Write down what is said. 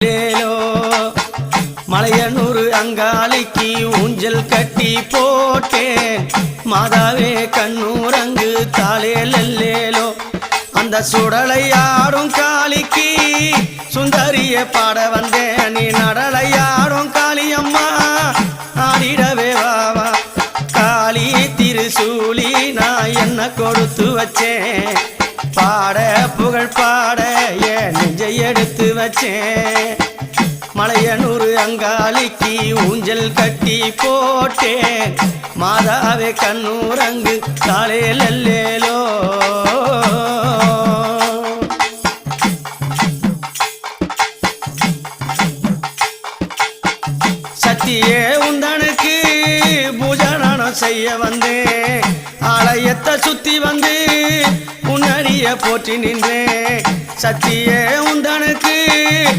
லேலோ மலையனூர் அங்காளிக்கு ஊஞ்சல் கட்டி போட்டேன் மாதாவே கண்ணூரங்கு தாளேலேலோ அந்த சுடலை ஆடும் காளிக்கு சுந்தரிய பாட வந்தேன் நீ நடலை ஆடும் காளியம்மா ஆடிடவே வாவா காளி திருசூலி நான் என்ன கொடுத்து வச்சேன் பாட புகழ் பாட ஏன் நெஞ்சை எடுத்து வச்சேன் மலையனூர் அங்காளிக்கு ஊஞ்சல் கட்டி போட்டேன் மாதாவே கண்ணூரங்கு தாளேலேலோ சத்தியே உந்தனுக்கு பூஜனம் செய்ய வந்தேன் ஆலயத்தை சுத்தி வந்து உன்னடிய போற்றி நின்றேன் சத்தியே உந்தனுக்கு